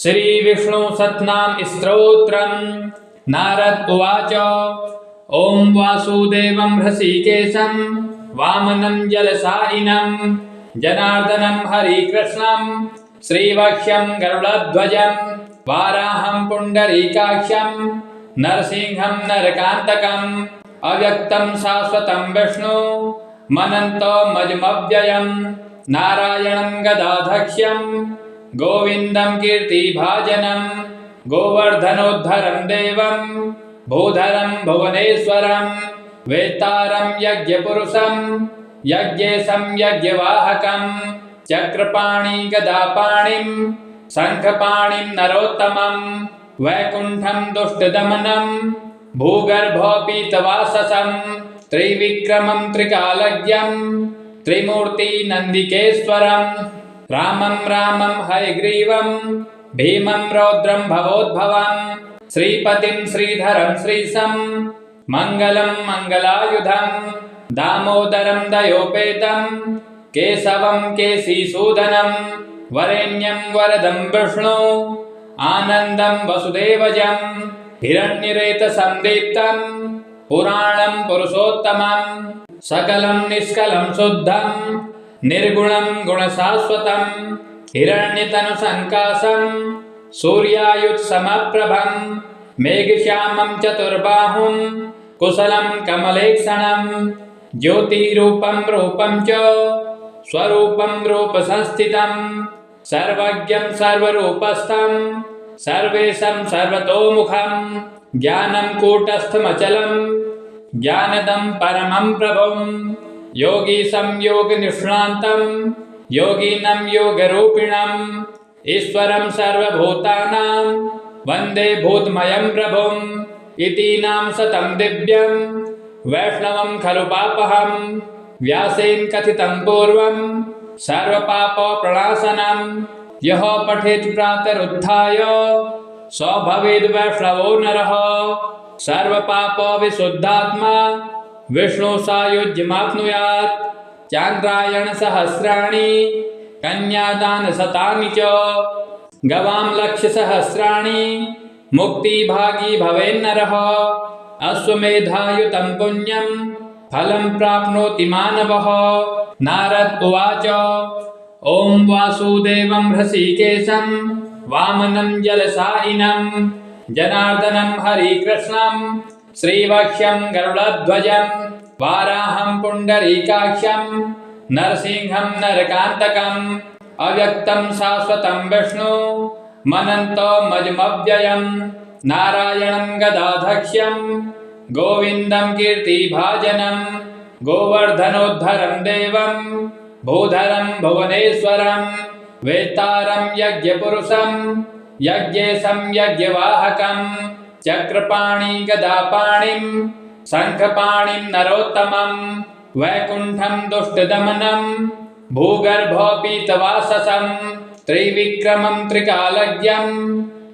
श्री विष्णु सत्नाम स्तोत्रम्। नारद उवाच ओं वासुदेवं हृषीकेशं वामनं जलसायिनं जनार्दनं हरिकृष्णं श्रीवक्ष्यं गरुडध्वजं वाराहं पुण्डरीकाक्षं नरसिंहं नरकान्तकम् अव्यक्तं शाश्वतं विष्णु मनन्तमजमव्ययं नारायणं गदाधक्ष्यं गोविन्दं कीर्तिभाजनं गोवर्धनोद्धरं देवं भूधरं भुवनेश्वरं वेत्तारं यज्ञपुरुषं यज्ञेशं यज्ञवाहकं चक्रपाणि गदापाणिं शङ्खपाणिं नरोत्तमं वैकुण्ठं दुष्टदमनं भूगर्भोपीतवाससं त्रिविक्रमं त्रिकालज्ञं त्रिमूर्तिनन्दिकेश्वरं रामं रामं हयग्रीवं भीमं रौद्रं भवोद्भवं श्रीपतिं श्रीधरं श्रीशं मङ्गलं मङ्गलायुधं दामोदरं दयोपेतं केशवं केशीसूदनं वरेण्यं वरदं विष्णु आनन्दं वसुदेवजं हिरण्यरेतसंदीप्तं पुराणं पुरुषोत्तमं सकलं निष्कलं शुद्धं निर्गुणं गुणशाश्वतं हिरण्यतनुसङ्काशं सूर्यायुत्समप्रभं मेघश्यामं चतुर्बाहुं कुशलं कमलेक्षणं ज्योतिरूपं रूपं च स्वरूपं रूपसंस्थितं सर्वज्ञं सर्वरूपस्थं सर्वेशं सर्वतोमुखं ज्ञानं कूटस्थमचलं ज्ञानदं परमं प्रभुं योगीशं योगनिष्णान्तं योगिनं योगरूपिणम् ईश्वरं सर्वभूतानां वन्दे भूतमयं प्रभुम् इतीनां सतं दिव्यं वैष्णवं खलु पापहं व्यासेन कथितं पूर्वं सर्वपापप्रणाशनं यः पठेत् प्रातरुत्थाय स भवेद् वैष्णवो नरः सर्वपापविशुद्धात्मा विष्णुसायुज्यमाप्नुयात् चान्द्रायणसहस्राणि कन्यादानशतानि च गवां लक्षसहस्राणि मुक्तिभागी भवेन्नरः अश्वमेधायुतं पुण्यं फलं प्राप्नोति मानवः। नारद उवाच ॐ वासुदेवं हृषीकेशं वामनं जलसायिनं जनार्दनं हरिकृष्णं श्रीवक्ष्यं गरुडध्वजं वाराहं पुण्डरीकाक्षं नरसिंहं नरकान्तकम् अव्यक्तं शाश्वतं विष्णु मनन्तमजमव्ययं नारायणं गदाधक्ष्यं गोविन्दं कीर्तिभाजनं गोवर्धनोद्धरं देवं भूधरं भुवनेश्वरं वेत्तारं यज्ञपुरुषं यज्ञेशं यज्ञवाहकं चक्रपाणि गदापाणिं शङ्खपाणिं नरोत्तमं वैकुण्ठं दुष्टदमनं भूगर्भोपीतवाससं त्रिविक्रमं त्रिकालज्ञं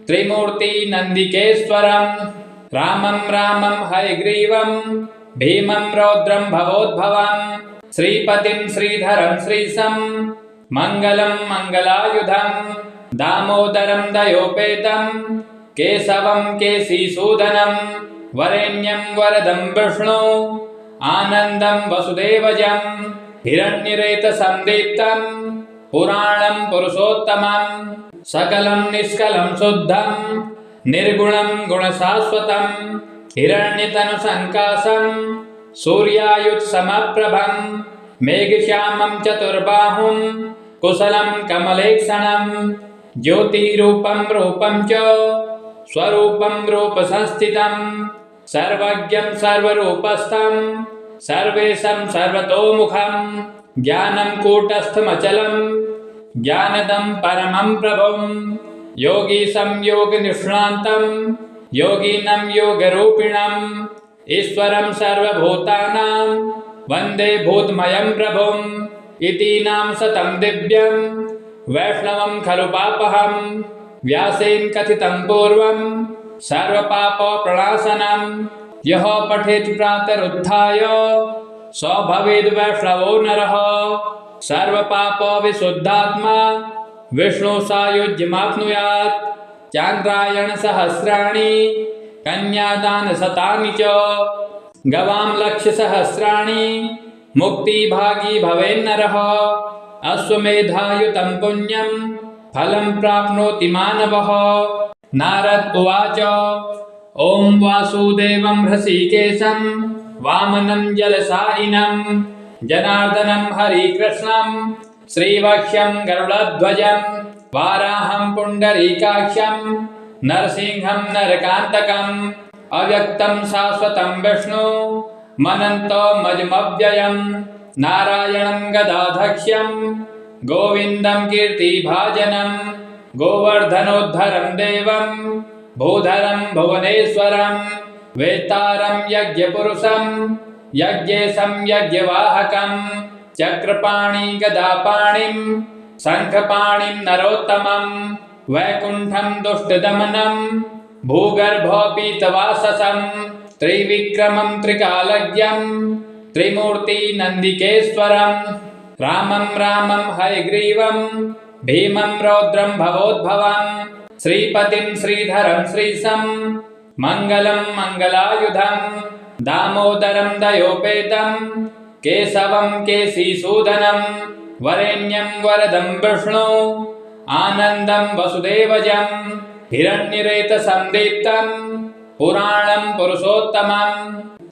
त्रिमूर्तिनन्दिकेश्वरं रामं रामं हयग्रीवं भीमं रौद्रं भवोद्भवं श्रीपतिं श्रीधरं श्रीशं मङ्गलं मङ्गलायुधं दामोदरं दयोपेतं केशवं केशीसूदनं वरेण्यं वरदं विष्णु आनन्दं वसुदेवजं हिरण्यरेतसंदीप्तं पुराणं पुरुषोत्तमं सकलं निष्कलं शुद्धं निर्गुणं गुणशाश्वतं हिरण्यतनुसङ्काशं सूर्यायुत्समप्रभं मेघश्यामं चतुर्बाहुं कुशलं कमलेक्षणं ज्योतिरूपं रूपं च स्वरूपं रूपसंस्थितं सर्वज्ञं सर्वरूपस्थं सर्वेशं सर्वतोमुखं ज्ञानं कूटस्थमचलं ज्ञानदं परमं प्रभुं योगीशं योगनिष्णान्तं योगिनं योगरूपिणम् ईश्वरं सर्वभूतानां वन्दे भूतमयं प्रभुम् इतीनां सतं दिव्यं वैष्णवं खलु पापहं व्यासेन कथितं पूर्वं सर्वपापप्रणाशनं यः पठेत् प्रातरुत्थाय स भवेद् वैष्णवो नरः सर्वपापविशुद्धात्मा विष्णुसायुज्यमाप्नुयात् चान्द्रायणसहस्राणि कन्यादानशतानि च गवां लक्षसहस्राणि मुक्तिभागी भवेन्नरः अश्वमेधायुतं पुण्यं फलं प्राप्नोति मानवः। नारद उवाच ॐ वासुदेवं हृषीकेशं वामनं जलसायिनं जनार्दनं हरिकृष्णं श्रीवक्ष्यं गरुडध्वजं वाराहं पुण्डरीकाक्षं नरसिंहं नरकान्तकम् अव्यक्तं शाश्वतं विष्णु मनन्तमजमव्ययं नारायणं गदाधक्ष्यं गोविन्दं कीर्तिभाजनं गोवर्धनोद्धरं देवं भूधरं भुवनेश्वरं वेत्तारं यज्ञपुरुषं यज्ञेशं यज्ञवाहकं चक्रपाणि गदापाणिं शङ्खपाणिं नरोत्तमं वैकुण्ठं दुष्टदमनं भूगर्भोपीतवाससं त्रिविक्रमं त्रिकालज्ञं त्रिमूर्तिनन्दिकेश्वरं रामं रामं हयग्रीवं भीमं रौद्रं भवोद्भवं श्रीपतिं श्रीधरं श्रीशं मङ्गलं मङ्गलायुधं दामोदरं दयोपेतं केशवं केशीसूदनं वरेण्यं वरदं विष्णु आनन्दं वसुदेवजं हिरण्यरेतसंदीप्तं पुराणं पुरुषोत्तमं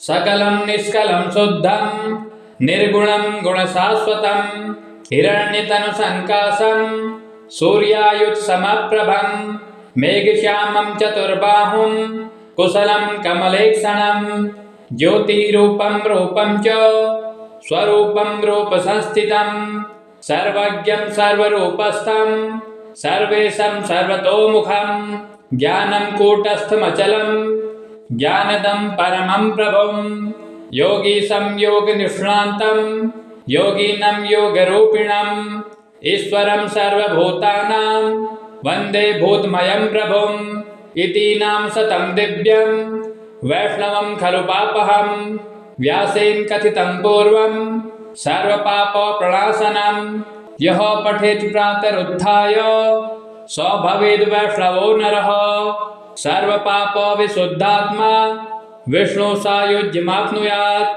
सकलं निष्कलं शुद्धं निर्गुणं गुणशाश्वतं हिरण्यतनुसङ्काशं सूर्यायुत्समप्रभं मेघश्यामं चतुर्बाहुं कुशलं कमलेक्षणं ज्योतिरूपं रूपं च स्वरूपं रूपसंस्थितं सर्वज्ञं सर्वरूपस्थं सर्वेशं सर्वतोमुखं ज्ञानं कूटस्थमचलं ज्ञानदं परमं प्रभुं योगीशं योगनिष्णान्तं योगिनं योगरूपिणं ईश्वरं सर्वभूतानां वन्दे भूतमयं प्रभुं इतीनां शतं दिव्यं वैष्णवं खलु पापहं व्यासेन कथितं पूर्वं सर्वपापप्रणाशनं यः पठेत् प्रातरुत्थाय स भवेद् वैष्णवो नरः सर्वपापविशुद्धात्मा विष्णुसायुज्यमाप्नुयात्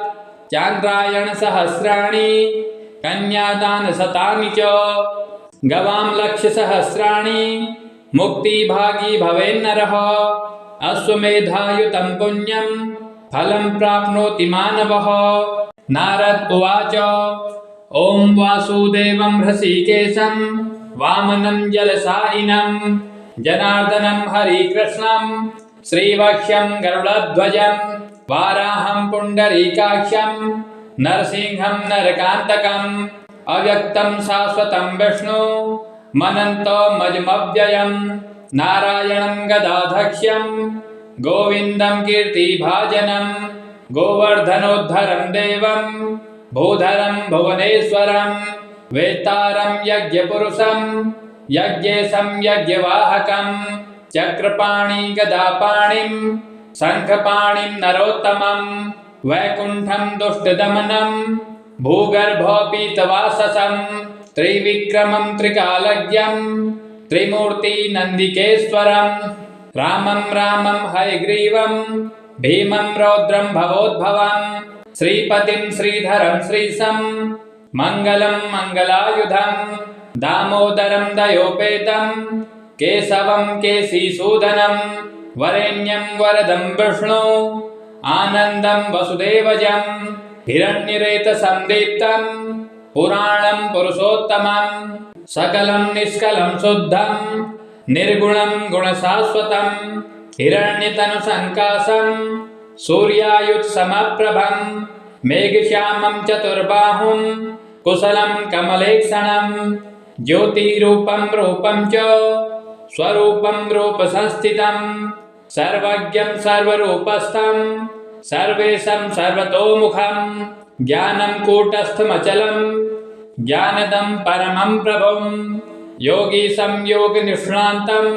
चान्द्रायणसहस्राणि कन्यादानशतानि च गवां लक्षसहस्राणि मुक्तिभागी भवेन्नरः अश्वमेधायुतं पुण्यं फलं प्राप्नोति मानवः। नारद उवाच ॐ वासुदेवं हृषीकेशं वामनं जलसायिनं जनार्दनं हरिकृष्णं श्रीवक्ष्यं गरुडध्वजं वाराहं पुण्डरीकाक्षं नरसिंहं नरकान्तकम् अव्यक्तं शाश्वतं विष्णु मनन्तमजमव्ययं नारायणं गदाधक्ष्यं गोविन्दं कीर्तिभाजनं गोवर्धनोद्धरं देवं भूधरं भुवनेश्वरं वेत्तारं यज्ञपुरुषं यज्ञेशं यज्ञवाहकं चक्रपाणि गदापाणिं शङ्खपाणिं नरोत्तमं वैकुण्ठं दुष्टदमनं भूगर्भोपीतवाससं त्रिविक्रमं त्रिकालज्ञं त्रिमूर्तिनन्दिकेश्वरं रामं रामं हयग्रीवं भीमं रौद्रं भवोद्भवं श्रीपतिं श्रीधरं श्रीशं मङ्गलं मङ्गलायुधं दामोदरं दयोपेतं केशवं केशीसूदनं वरेण्यं वरदं विष्णु आनन्दं वसुदेवजं हिरण्यरेतसंदीप्तं पुराणं पुरुषोत्तमं सकलं निष्कलं शुद्धं निर्गुणं गुणशाश्वतं हिरण्यतनुसङ्काशं सूर्यायुत्समप्रभं मेघश्यामं चतुर्बाहुं कुशलं कमलेक्षणं ज्योतिरूपं रूपं च स्वरूपं रूपसंस्थितं सर्वज्ञं सर्वरूपस्थं सर्वेशं सर्वतोमुखं ज्ञानं कूटस्थमचलं ज्ञानदं परमं प्रभुं योगीशं योगनिष्णान्तं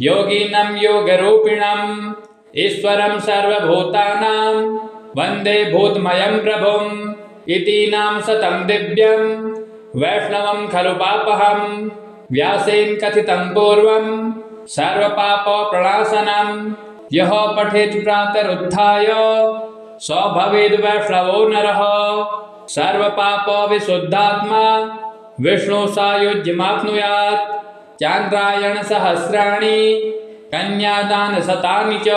योगिनं योगरूपिणं ईश्वरं सर्वभूतानां वन्दे भूतमयं प्रभुं इतीनां शतं दिव्यं वैष्णवं खलु पापहं व्यासेन कथितं पूर्वं सर्वपापप्रणाशनं यः पठेत् प्रातरुत्थाय स भवेद् वैष्णवो नरः सर्वपापविशुद्धात्मा विष्णुसायुज्यमाप्नुयात् चान्द्रायणसहस्राणि कन्यादानशतानि च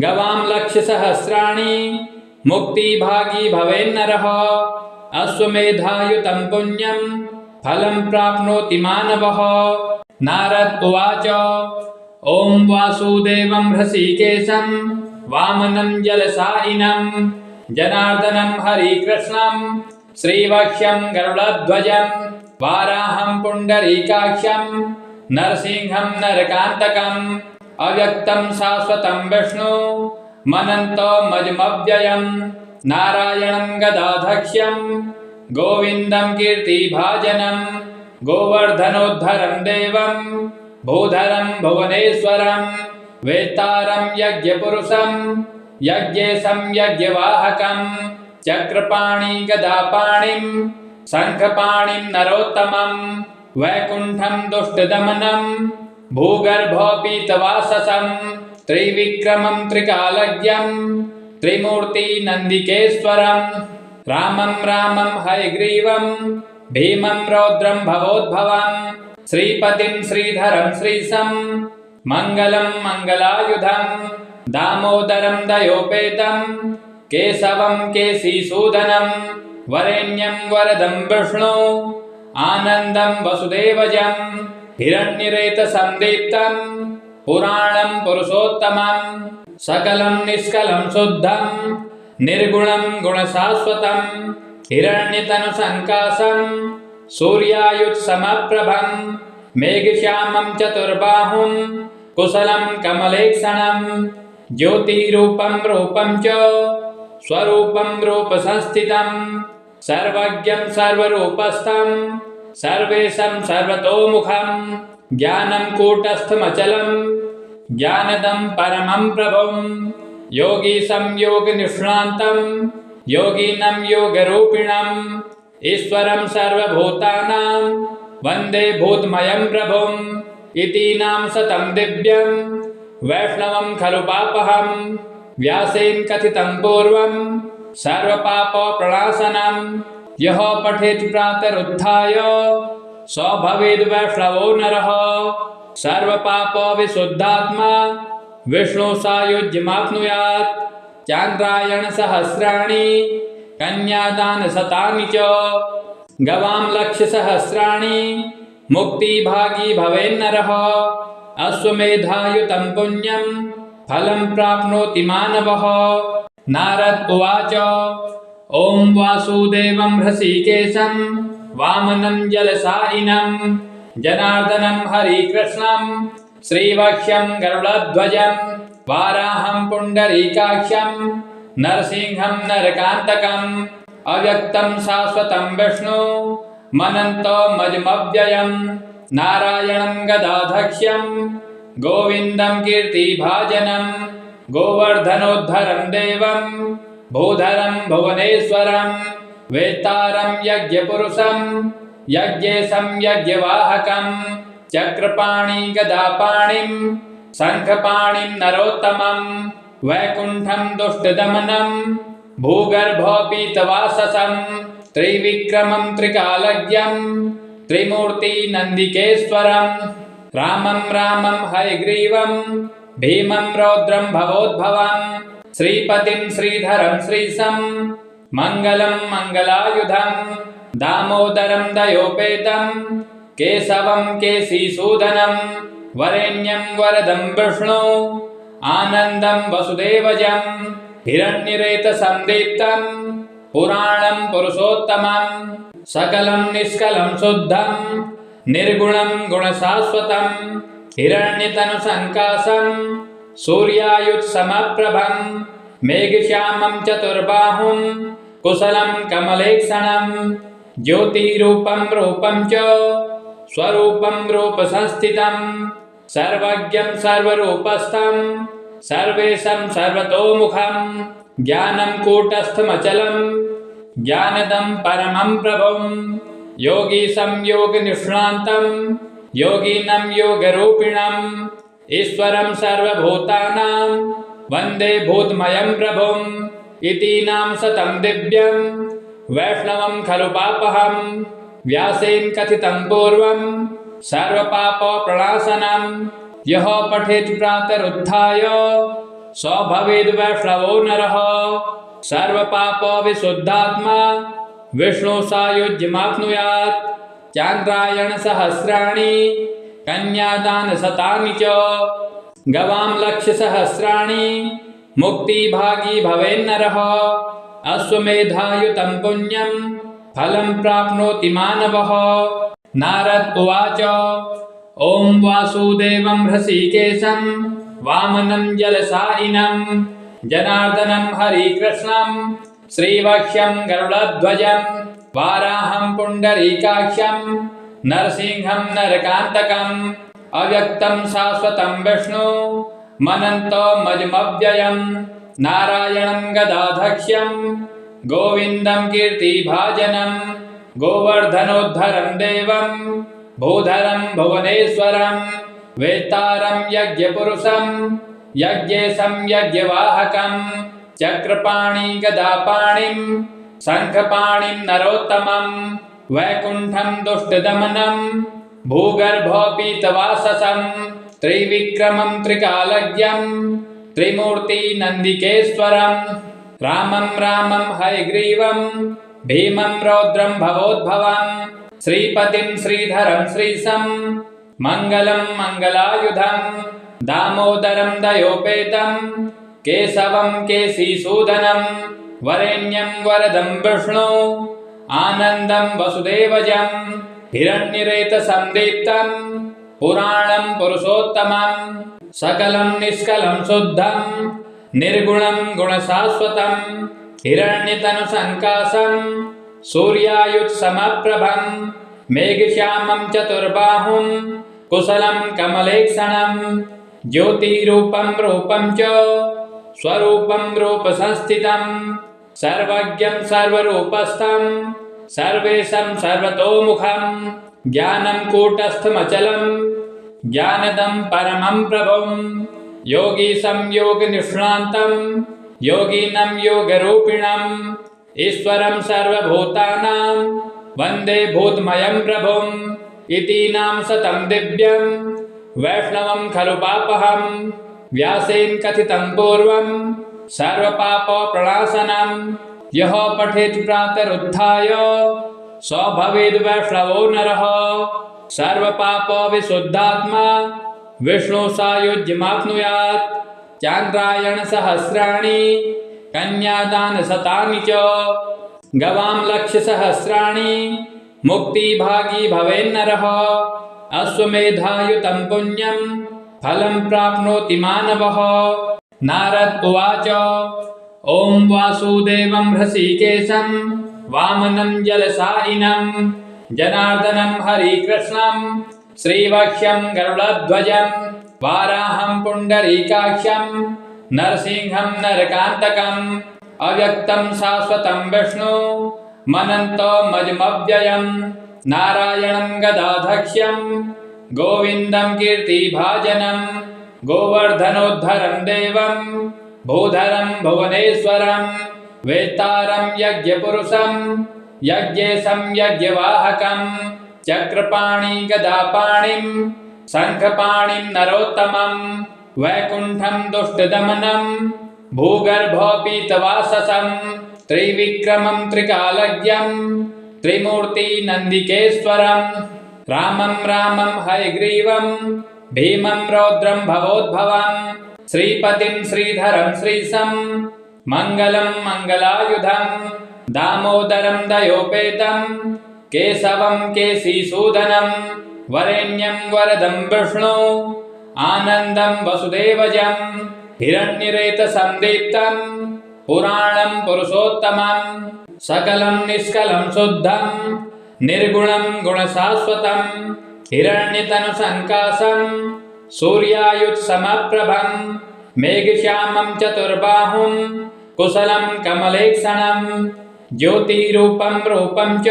गवां लक्षसहस्राणि मुक्तिभागी भवेन्नरः अश्वमेधायुतं पुण्यं फलं प्राप्नोति मानवः। नारद उवाच ॐ वासुदेवं हृषीकेशं वामनं जलसायिनं जनार्दनं हरिकृष्णं श्रीवक्ष्यं गरुडध्वजं वाराहं पुण्डरीकाक्षं नरसिंहं नरकान्तकम् अव्यक्तं शाश्वतं विष्णु मनन्तमजमव्ययं नारायणं गदाधक्ष्यं गोविन्दं कीर्तिभाजनं गोवर्धनोद्धरं देवं भूधरं भुवनेश्वरं वेत्तारं यज्ञपुरुषं यज्ञेशं यज्ञवाहकं चक्रपाणि गदापाणिं शङ्खपाणिं नरोत्तमं वैकुण्ठं दुष्टदमनं भूगर्भोपीतवाससं त्रिविक्रमं त्रिकालज्ञं त्रिमूर्तिनन्दिकेश्वरं रामं रामं हयग्रीवं भीमं रौद्रं भवोद्भवं श्रीपतिं श्रीधरं श्रीशं मङ्गलं मङ्गलायुधं दामोदरं दयोपेतं केशवं केशीसूदनं वरेण्यं वरदं विष्णु आनन्दं वसुदेवजं हिरण्यरेतसंदीप्तं पुराणं पुरुषोत्तमं सकलं निष्कलं शुद्धं निर्गुणं गुणशाश्वतं हिरण्यतनुसङ्काशं सूर्यायुत्समप्रभं मेघश्यामं चतुर्बाहुं कुशलं कमलेक्षणं ज्योतिरूपं रूपं च स्वरूपं रूपसंस्थितं सर्वज्ञं सर्वरूपस्थं सर्वेशं सर्वतोमुखं ज्ञानं कूटस्थमचलं ज्ञानदं परमं प्रभुं योगीशं योगनिष्णान्तं योगिनं योगरूपिणं ईश्वरं सर्वभूतानां वन्दे भूतमयं प्रभुं इतीनां शतं दिव्यं वैष्णवं खलु पापहं व्यासेन कथितं पूर्वं सर्वपापप्रणाशनं यः पठेत् प्रातरुत्थाय स भवेद् वैष्णवो नरः सर्वपापविशुद्धात्मा विष्णुसायुज्यमाप्नुयात् चान्द्रायणसहस्राणि कन्यादानशतानि च गवां लक्षसहस्राणि मुक्तिभागी भवेन्नरः अश्वमेधायुतं पुण्यं फलं प्राप्नोति मानवः। नारद उवाच ॐ वासुदेवं हृषीकेशं वामनं जलसायिनं जनार्दनं हरिकृष्णं श्रीवक्ष्यं गरुडध्वजं वाराहं पुण्डरीकाक्षं नरसिंहं नरकान्तकम् अव्यक्तं शाश्वतं विष्णु मनन्तमजमव्ययं नारायणं गदाधक्ष्यं गोविन्दं कीर्तिभाजनं गोवर्धनोद्धरं देवं भूधरं भुवनेश्वरं वेत्तारं यज्ञपुरुषं यज्ञेशं यज्ञवाहकं चक्रपाणि गदापाणिं शङ्खपाणिं नरोत्तमं वैकुण्ठं दुष्टदमनं भूगर्भोपीतवाससं त्रिविक्रमं त्रिकालज्ञं त्रिमूर्तिनन्दिकेश्वरं रामं रामं हयग्रीवं भीमं रौद्रं भवोद्भवं श्रीपतिं श्रीधरं श्रीशं मङ्गलं मङ्गलायुधं दामोदरं दयोपेतं केशवं केशीसूदनं वरेण्यं वरदं विष्णु आनन्दं वसुदेवजं हिरण्यरेतसंदीप्तं पुराणं पुरुषोत्तमं सकलं निष्कलं शुद्धं निर्गुणं गुणशाश्वतं हिरण्यतनुसङ्काशं सूर्यायुत्समप्रभं मेघश्यामं चतुर्बाहुं कुशलं कमलेक्षणं ज्योतिरूपं रूपं च स्वरूपं रूपसंस्थितं सर्वज्ञं सर्वरूपस्थं सर्वेशं सर्वतोमुखं ज्ञानं कूटस्थमचलं ज्ञानदं परमं प्रभुं योगी संयोग निष्णान्तं योगिनं योगरूपिणं ईश्वरं सर्वभूतानां वन्दे भूतमयं प्रभुम् इतीनां सतं दिव्यं वैष्णवं खलु पापहं व्यासेन कथितं पूर्वं सर्वपापप्रणाशनं यः पठेत् प्रातरुत्थाय स भवेद् वैष्णवो नरः सर्वपापविशुद्धात्मा विष्णुसायुज्यमाप्नुयात् चान्द्रायणसहस्राणि कन्यादानशतानि च गवां लक्षसहस्राणि मुक्तिभागी भवेन्नरः अश्वमेधायुतं पुण्यं फलं प्राप्नोति मानवः। नारद उवाच ॐ वासुदेवं हृषीकेशं वामनं जलसायिनं जनार्दनं हरिकृष्णं श्रीवक्ष्यं गरुडध्वजं वाराहं पुण्डरीकाक्षं नरसिंहं नरकान्तकम् अव्यक्तं शाश्वतं विष्णु मनन्तमजमव्ययं नारायणं गदाधक्ष्यं गोविन्दं कीर्तिभाजनं गोवर्धनोद्धरं देवं भूधरं भुवनेश्वरं वेत्तारं यज्ञपुरुषं यज्ञेशं यज्ञवाहकं चक्रपाणि गदापाणिं शङ्खपाणिं नरोत्तमं वैकुण्ठं दुष्टदमनं भूगर्भोपीतवाससं त्रिविक्रमं त्रिकालज्ञं त्रिमूर्तिनन्दिकेश्वरं रामं रामं हयग्रीवं भीमं रौद्रं भवोद्भवं श्रीपतिं श्रीधरं श्रीशं मङ्गलं मङ्गलायुधं दामोदरं दयोपेतं केशवं केशीसूदनं वरेण्यं वरदं विष्णु आनन्दं वसुदेवजं हिरण्यरेतसंदीप्तं पुराणं पुरुषोत्तमं सकलं निष्कलं शुद्धं निर्गुणं गुणशाश्वतं हिरण्यतनुसङ्काशं सूर्यायुत्समप्रभं मेघश्यामं चतुर्बाहुं कुशलं कमलेक्षणं ज्योतिरूपं रूपं च स्वरूपं रूपसंस्थितं सर्वज्ञं सर्वरूपस्थं सर्वेशं सर्वतोमुखं ज्ञानं कूटस्थमचलं ज्ञानदं परमं प्रभुं योगीशं योगनिष्णान्तं योगिनं योगरूपिणं ईश्वरं सर्वभूतानां वन्दे भूतमयं प्रभुम् इतीनां सतं दिव्यं वैष्णवं खलु पापहं व्यासेन कथितं पूर्वं सर्वपापप्रणाशनं यः पठेत् प्रातरुत्थाय स भवेद् वैष्णवो नरः सर्वपापविशुद्धात्मा विष्णुसायुज्यमाप्नुयात् चान्द्रायणसहस्राणि कन्यादानशतानि च गवां लक्षसहस्राणि मुक्तिभागी भवेन्नरः अश्वमेधायुतं पुण्यं फलं प्राप्नोति मानवः। नारद उवाच ॐ वासुदेवं हृषीकेशं वामनं जलसायिनं जनार्दनं हरिकृष्णं श्रीवक्ष्यं गरुडध्वजं वाराहं पुण्डरीकाक्षं नरसिंहं नरकान्तकम् अव्यक्तं शाश्वतं विष्णु मनन्तमजमव्ययं नारायणं गदाधक्ष्यं गोविन्दं कीर्तिभाजनं गोवर्धनोद्धरं देवं भूधरं भुवनेश्वरं वेत्तारं यज्ञपुरुषं यज्ञेशं यज्ञवाहकं चक्रपाणि गदापाणिं शङ्खपाणिं नरोत्तमं वैकुण्ठं दुष्टदमनं भूगर्भोपीतवाससं त्रिविक्रमं त्रिकालज्ञं त्रिमूर्तिनन्दिकेश्वरं रामं रामं हयग्रीवं भीमं रौद्रं भवोद्भवं श्रीपतिं श्रीधरं श्रीशं मङ्गलं मङ्गलायुधं दामोदरं दयोपेतं केशवं केशीसूदनं वरेण्यं वरदं विष्णु आनन्दं वसुदेवजं हिरण्यरेतसंदीप्तं पुराणं पुरुषोत्तमं सकलं निष्कलं शुद्धं निर्गुणं गुणशाश्वतं हिरण्यतनुसङ्काशं सूर्यायुत्समप्रभं मेघश्यामं चतुर्बाहुं कुशलं कमलेक्षणं ज्योतिरूपं रूपं च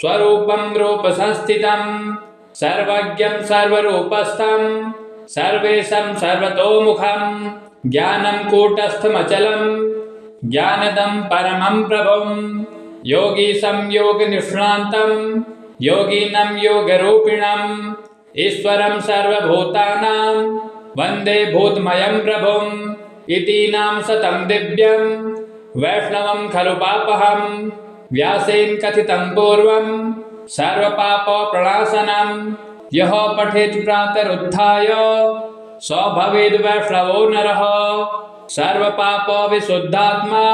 स्वरूपं रूपसंस्थितं सर्वज्ञं सर्वरूपस्थं सर्वेशं सर्वतोमुखं ज्ञानं कूटस्थमचलं ज्ञानदं परमं प्रभुं योगीशं योगनिष्णान्तं योगिनं योगरूपिणम् ईश्वरं सर्वभूतानां वन्दे भूतमयं प्रभुम् इतीनां सतं दिव्यं वैष्णवं खलु पापहं व्यासेन कथितं पूर्वं सर्वपापप्रणाशनं यः पठेत् प्रातरुत्थाय स भवेद् वैष्णवो नरः सर्वपापविशुद्धात्मा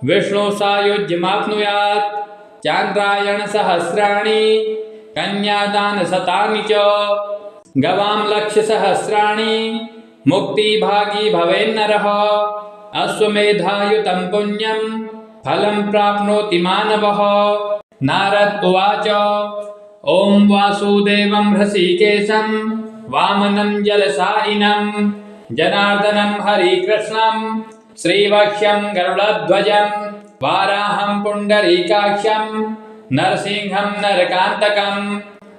विष्णुसायुज्यमाप्नुयात् चान्द्रायणसहस्राणि कन्यादानशतानि च गवां लक्षसहस्राणि मुक्तिभागी भवेन्नरः अश्वमेधायुतं पुण्यं फलं प्राप्नोति मानवः। नारद उवाच ॐ वासुदेवं हृषीकेशं वामनं जलशायिनं जनार्दनं हरिकृष्णं श्रीवक्ष्यं गरुडध्वजं वाराहं पुण्डरीकाक्षं नरसिंहं नरकान्तकम्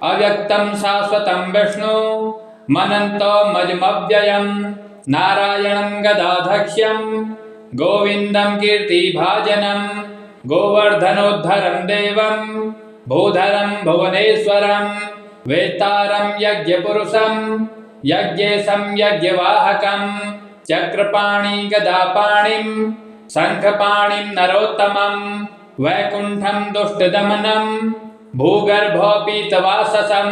अव्यक्तं शाश्वतं विष्णु मनन्तमजमव्ययं नारायणं गदाधक्ष्यं गोविन्दं कीर्तिभाजनं गोवर्धनोद्धरं देवं भूधरं भुवनेश्वरं वेत्तारं यज्ञपुरुषं यज्ञेशं यज्ञवाहकं चक्रपाणि गदापाणिं शङ्खपाणिं नरोत्तमं वैकुण्ठं दुष्टदमनं भूगर्भोपीतवाससं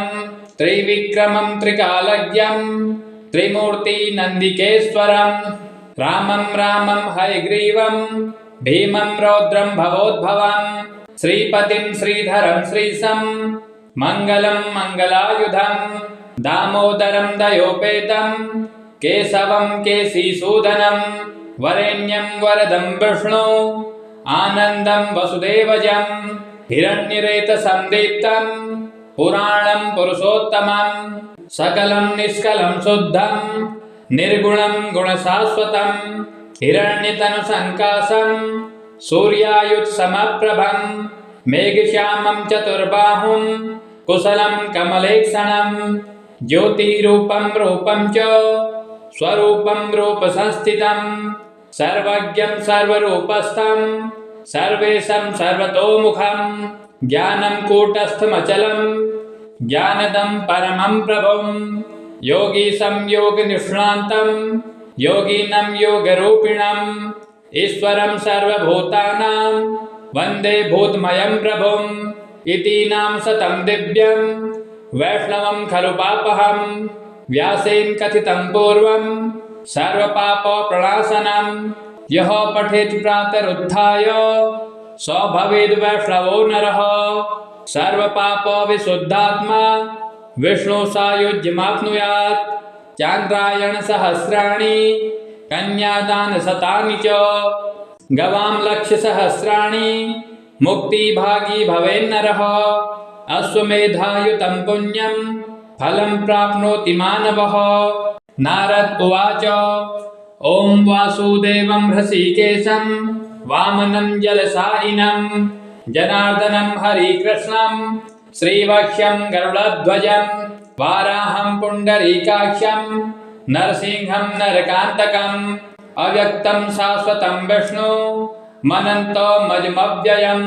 त्रिविक्रमं त्रिकालज्ञं त्रिमूर्तिनन्दिकेश्वरं रामं रामं हयग्रीवं भीमं रौद्रं भवोद्भवं श्रीपतिं श्रीधरं श्रीशं मङ्गलं मङ्गलायुधं दामोदरं दयोपेतं केशवं केशीसूदनं वरेण्यं वरदं विष्णु आनन्दं वसुदेवजं हिरण्यरेतसंदीप्तं पुराणं पुरुषोत्तमं सकलं निष्कलं शुद्धं निर्गुणं गुणशाश्वतं हिरण्यतनुसङ्काशं सूर्यायुत्समप्रभं मेघश्यामं चतुर्बाहुं कुशलं कमलेक्षणं ज्योतिरूपं रूपं च स्वरूपं रूपसंस्थितं सर्वज्ञं सर्वरूपस्थं सर्वेशं सर्वतोमुखं ज्ञानं कूटस्थमचलं ज्ञानदं परमं प्रभुं योगीशं योगनिष्णान्तं योगिनं योगरूपिणम् ईश्वरं सर्वभूतानां वन्दे भूतमयं प्रभुम् इतीनां सतं दिव्यं वैष्णवं खलु पापहं व्यासेन कथितं पूर्वं सर्वपापप्रणाशनं यः पठेत् प्रातरुत्थाय स भवेद् वैष्णवो नरः सर्वपापविशुद्धात्मा विष्णुसायुज्यमाप्नुयात् चान्द्रायणसहस्राणि कन्यादानशतानि च गवां लक्षसहस्राणि मुक्तिभागी भवेन्नरः अश्वमेधायुतं पुण्यं फलं प्राप्नोति मानवः। नारद उवाच ॐ वासुदेवं हृषीकेशं वामनं जलशायिनं जनार्दनं हरिकृष्णं श्रीवक्ष्यं गरुडध्वजं वाराहं पुण्डरीकाक्षं नरसिंहं नरकान्तकम् अव्यक्तं शाश्वतं विष्णु मनन्तमजमव्ययं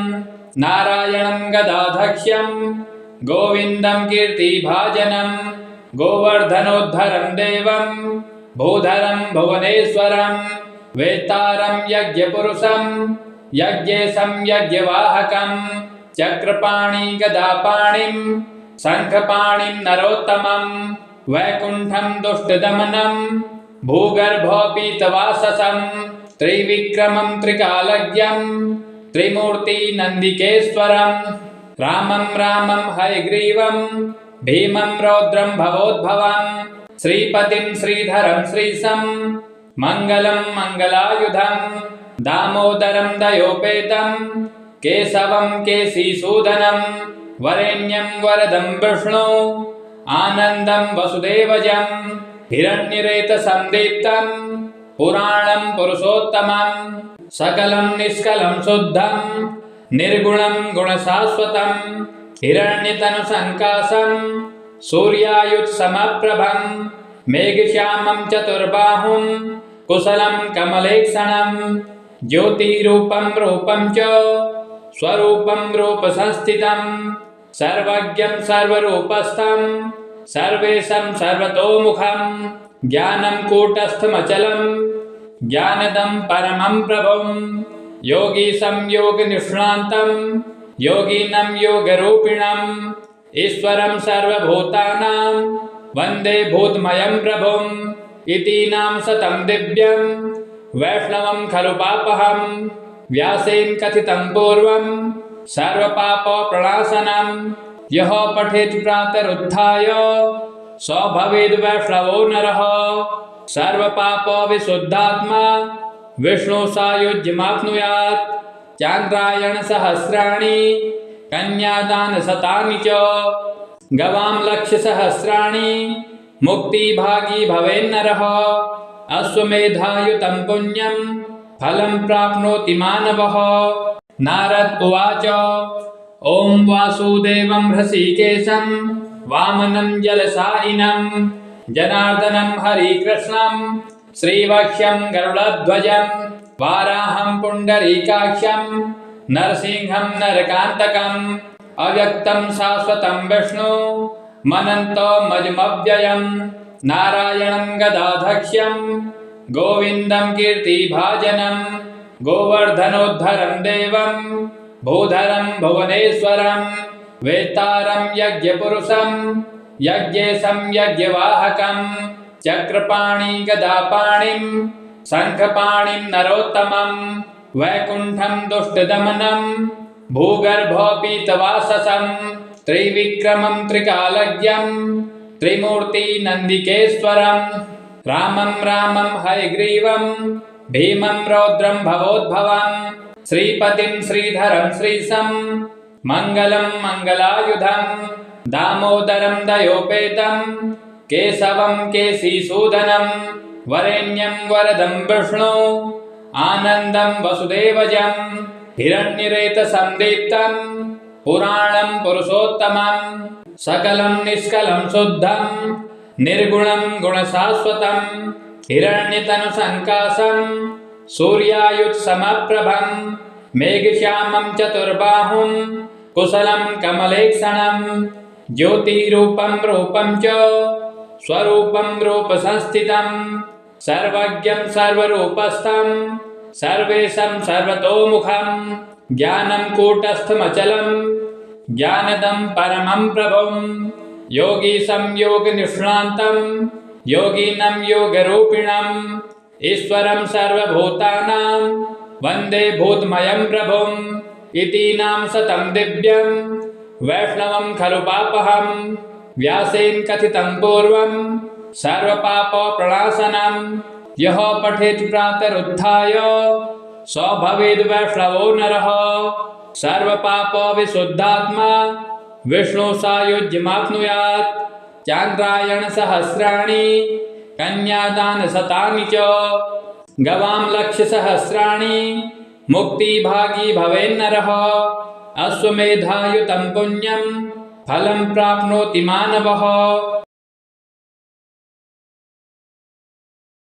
नारायणं गदाधक्ष्यं गोविन्दं कीर्तिभाजनं गोवर्धनोद्धरं देवं भूधरं भुवनेश्वरं वेत्तारं यज्ञपुरुषं यज्ञेशं यज्ञवाहकं चक्रपाणि गदापाणिं शङ्खपाणिं नरोत्तमं वैकुण्ठं दुष्टदमनं भूगर्भोपीतवाससं त्रिविक्रमं त्रिकालज्ञं त्रिमूर्तिनन्दिकेश्वरं रामं रामं हयग्रीवं भीमं रौद्रं भवोद्भवं श्रीपतिं श्रीधरं श्रीशं मङ्गलं मङ्गलायुधं दामोदरं दयोपेतं केशवं केशीसूदनं वरेण्यं वरदं विष्णु आनन्दं वसुदेवजं हिरण्यरेतसंदीप्तं पुराणं पुरुषोत्तमं सकलं निष्कलं शुद्धं निर्गुणं गुणशाश्वतं हिरण्यतनुसङ्कासं सूर्यायुत्समप्रभं मेघश्यामं चतुर्बाहुं कुशलं कमलेक्षणं ज्योतिरूपं रूपं च स्वरूपं रूपसंस्थितं सर्वज्ञं सर्वरूपस्थं सर्वेशं सर्वतोमुखं ज्ञानं कूटस्थमचलं ज्ञानदं परमं प्रभुं योगीशं योगनिष्णान्तं योगिनं योगरूपिणम् ईश्वरं सर्वभूतानां वन्दे भूतमयं प्रभुम् इतीनां सतं दिव्यं वैष्णवं खलु पापहं व्यासेन कथितं पूर्वं सर्वपापप्रणाशनं यः पठेत् प्रातरुत्थाय स भवेद् वैष्णवो नरः सर्वपापविशुद्धात्मा विष्णुसायुज्यमाप्नुयात् चान्द्रायणसहस्राणि कन्यादानशतानि च गवां लक्षसहस्राणि मुक्तिभागी भवेन्नरः अश्वमेधायुतं पुण्यं फलं प्राप्नोति मानवः नारद उवाच ॐ वासुदेवं हृषीकेशं वामनं जलसायिनं जनार्दनं हरिकृष्णं श्रीवक्ष्यं गरुडध्वजं वाराहं पुण्डरीकाक्षं नरसिंहं नरकान्तकम् अव्यक्तं शाश्वतं विष्णु मनन्तमजमव्ययं नारायणं गदाधक्ष्यं गोविन्दं कीर्तिभाजनं गोवर्धनोद्धरं देवं भूधरं भुवनेश्वरं वेत्तारं यज्ञपुरुषं यज्ञेशं यज्ञवाहकं चक्रपाणि गदापाणिं शङ्खपाणिं नरोत्तमं वैकुण्ठं दुष्टदमनं भूगर्भोपीतवाससं त्रिविक्रमं त्रिकालज्ञं त्रिमूर्तिनन्दिकेश्वरं रामं रामं हयग्रीवं भीमं रौद्रं भवोद्भवं श्रीपतिं श्रीधरं श्रीशं मङ्गलं मङ्गलायुधं दामोदरं दयोपेतं केशवं केशीसूदनं वरेण्यं वरदं विष्णु आनन्दं वसुदेवजं हिरण्यरेतसंदीप्तं पुराणं पुरुषोत्तमं सकलं निष्कलं शुद्धं निर्गुणं गुणशाश्वतं हिरण्यतनुसङ्कासं सूर्यायुत्समप्रभं मेघश्यामं चतुर्बाहुं कुशलं कमलेक्षणं ज्योतिरूपं रूपं च स्वरूपं रूपसंस्थितं सर्वज्ञं सर्वरूपस्थं सर्वेशं सर्वतोमुखं ज्ञानं कूटस्थमचलं ज्ञानदं परमं प्रभुं योगीशं योगनिष्णान्तं योगिनं योगरूपिणम् ईश्वरं सर्वभूतानां वन्दे भूतमयं प्रभुम् इतीनां सतं दिव्यं वैष्णवं खलु पापहं व्यासेन कथितं पूर्वं सर्वपापप्रणाशनं यः पठेत् प्रातरुत्थाय स भवेद् वैष्णवो नरः सर्वपापविशुद्धात्मा विष्णुसायुज्यमाप्नुयात् चान्द्रायणसहस्राणि कन्यादानशतानि च गवां लक्षसहस्राणि मुक्तिभागी भवेन्नरः अश्वमेधायुतं पुण्यं फलं प्राप्नोति मानवः।